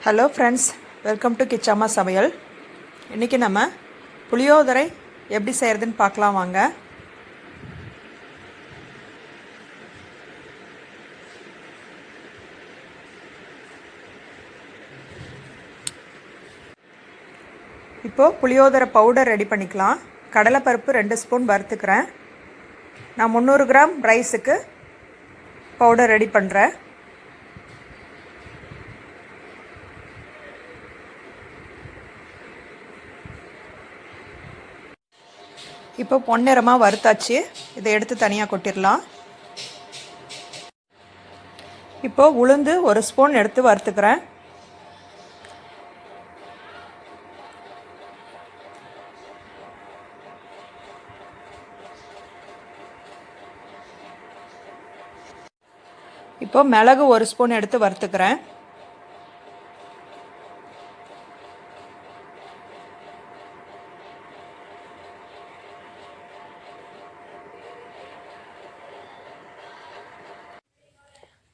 Hello friends, welcome to கிச்சம்மா சமையல். இன்றைக்கி நம்ம புளியோதரை எப்படி செய்கிறதுன்னு பார்க்கலாம் வாங்க. இப்போது புளியோதரை பவுடர் ரெடி பண்ணிக்கலாம். கடலைப்பருப்பு 2 ஸ்பூன் வறுத்துக்கிறேன். நான் 300 கிராம் ரைஸுக்கு பவுடர் ரெடி பண்ணுறேன். இப்போ பொன்னிறமாக வறுத்தாச்சு. இதை எடுத்து தனியாக கொட்டிடலாம். இப்போது உளுந்து 1 ஸ்பூன் எடுத்து வறுத்துக்கிறேன். இப்போ மிளகு 1 ஸ்பூன் எடுத்து வறுத்துக்கிறேன்.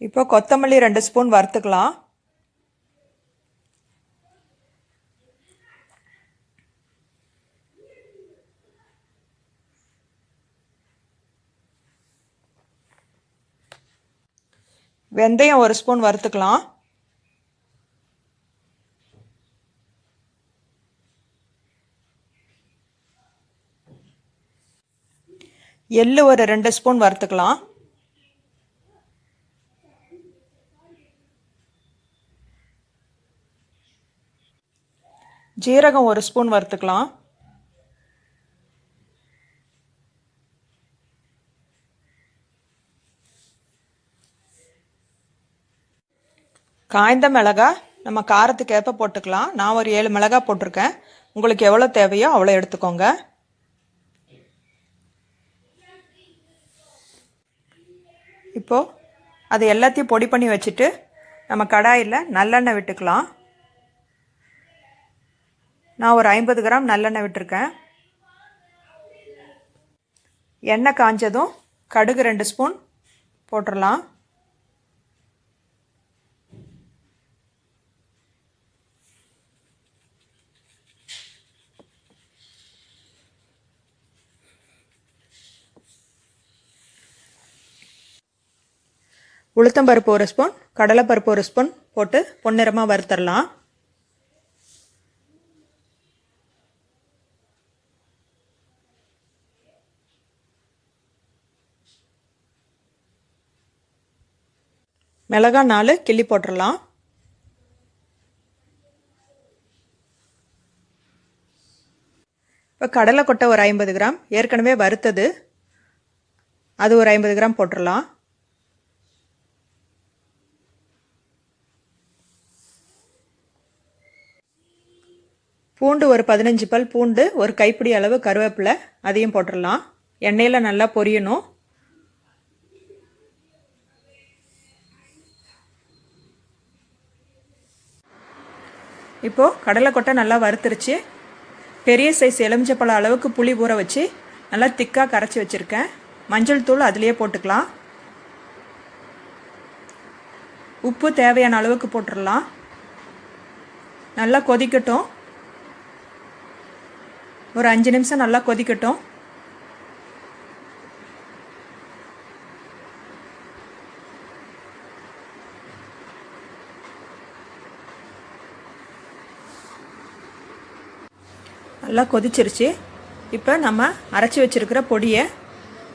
இப்போ கொத்தமல்லி 2 ஸ்பூன் வறுத்துக்கலாம். வெந்தயம் 1 ஸ்பூன் வறுத்துக்கலாம். எள்ளு ஒரு 2 ஸ்பூன் வறுத்துக்கலாம். ஜீரகம் 1 ஸ்பூன் வறுத்துக்கலாம். காய்ந்த மிளகாய் நம்ம காரத்துக்கு ஏற்ப போட்டுக்கலாம். நான் ஒரு 7 மிளகாய் போட்டிருக்கேன். உங்களுக்கு எவ்வளோ தேவையோ அவ்வளோ எடுத்துக்கோங்க. இப்போது அது எல்லாத்தையும் பொடி பண்ணி வச்சுட்டு நம்ம கடாயில் நல்லெண்ணெய் விட்டுக்கலாம். நான் ஒரு 50 கிராம் நல்லெண்ணெய் விட்டுருக்கேன். எண்ணெய் காஞ்சதும் கடுகு 2 ஸ்பூன் போட்டுடலாம். உளுத்தம்பருப்பு 1 ஸ்பூன், கடலைப்பருப்பு 1 ஸ்பூன் போட்டு பொன்னிறமாக வறுத்தரலாம். மிளகாய் 4 கிள்ளி போட்டுடலாம். இப்போ கடலை கொட்டை ஒரு 50 கிராம் ஏற்கனவே வறுத்தது, அது ஒரு 50 கிராம் போட்டுடலாம். பூண்டு ஒரு 15 பல் பூண்டு, ஒரு கைப்பிடி அளவு கருவேப்பிலை, அதையும் போட்டுடலாம். எண்ணெயில் நல்லா பொரியணும். இப்போது கடலை கொட்டை நல்லா வறுத்துருச்சு. பெரிய சைஸ் எலுமிச்சப்பழம் அளவுக்கு புளி ஊற வச்சு நல்லா திக்காக கரைச்சி வச்சுருக்கேன். மஞ்சள் தூள் அதிலேயே போட்டுக்கலாம். உப்பு தேவையான அளவுக்கு போட்டுடலாம். நல்லா கொதிக்கட்டும். ஒரு 5 நிமிஷம் நல்லா கொதிக்கட்டும். நல்லா கொதிச்சிருச்சு. இப்போ நம்ம அரைச்சி வச்சுருக்கிற பொடியை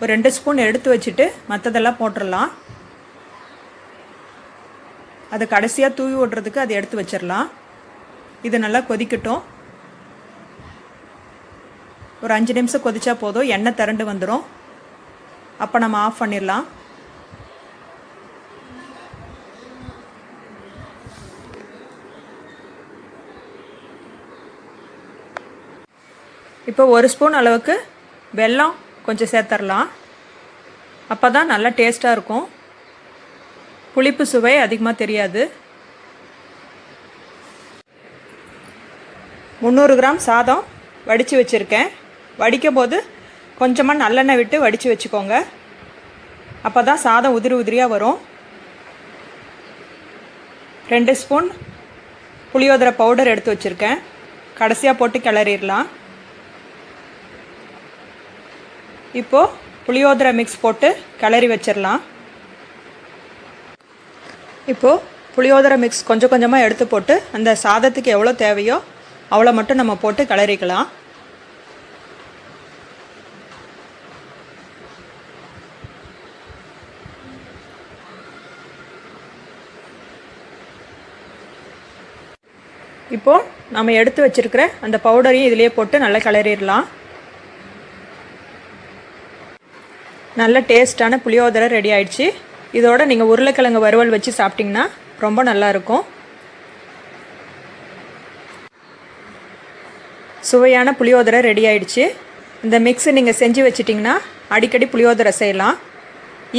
ஒரு 2 ஸ்பூன் எடுத்து வச்சுட்டு மற்றதெல்லாம் போட்டுடலாம். அதை கடைசியாக தூவி விடுறதுக்கு அதை எடுத்து வச்சிடலாம். இது நல்லா கொதிக்கட்டும். ஒரு 5 நிமிஷம் கொதிச்சா போதும், எண்ணெய் திரண்டு வந்துடும். அப்போ நம்ம ஆஃப் பண்ணிடலாம். இப்போ 1 ஸ்பூன் அளவுக்கு வெல்லம் கொஞ்சம் சேர்த்துடலாம். அப்போ தான் நல்லா டேஸ்ட்டாக இருக்கும். புளிப்பு சுவை அதிகமாக தெரியாது. 300 கிராம் சாதம் வடித்து வச்சுருக்கேன். வடிக்கும் போது கொஞ்சமாக நல்லெண்ணெய் விட்டு வடித்து வச்சுக்கோங்க. அப்போ தான் சாதம் உதிரி உதிரியாக வரும். 2 ஸ்பூன் புளியோதரை பவுடர் எடுத்து வச்சுருக்கேன். கடைசியாக போட்டு கிளறிடலாம். இப்போது புளியோதரை மிக்ஸ் போட்டு கிளறி வச்சிடலாம். இப்போது புளியோதரை மிக்ஸ் கொஞ்சம் கொஞ்சமாக எடுத்து போட்டு அந்த சாதத்துக்கு எவ்வளோ தேவையோ அவ்வளோ மட்டும் நம்ம போட்டு கிளறிக்கலாம். இப்போது நம்ம எடுத்து வச்சுருக்கிற அந்த பவுடரையும் இதிலே போட்டு நல்லா கிளறிடலாம். நல்ல டேஸ்ட்டான புளியோதரை ரெடி ஆயிடுச்சு. இதோட நீங்கள் உருளைக்கிழங்கு வறுவல் வச்சு சாப்பிட்டிங்கன்னா ரொம்ப நல்லாயிருக்கும். சுவையான புளியோதரை ரெடி ஆயிடுச்சு. இந்த மிக்ஸை நீங்கள் செஞ்சு வச்சிட்டிங்கன்னா அடிக்கடி புளியோதரை செய்யலாம்.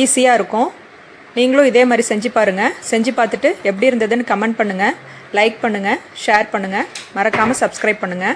ஈஸியாக இருக்கும். நீங்களும் இதே மாதிரி செஞ்சு பாருங்கள். செஞ்சு பார்த்துட்டு எப்படி இருந்ததுன்னு கமெண்ட் பண்ணுங்கள், லைக் பண்ணுங்கள், ஷேர் பண்ணுங்கள், மறக்காமல் சப்ஸ்கிரைப் பண்ணுங்கள்.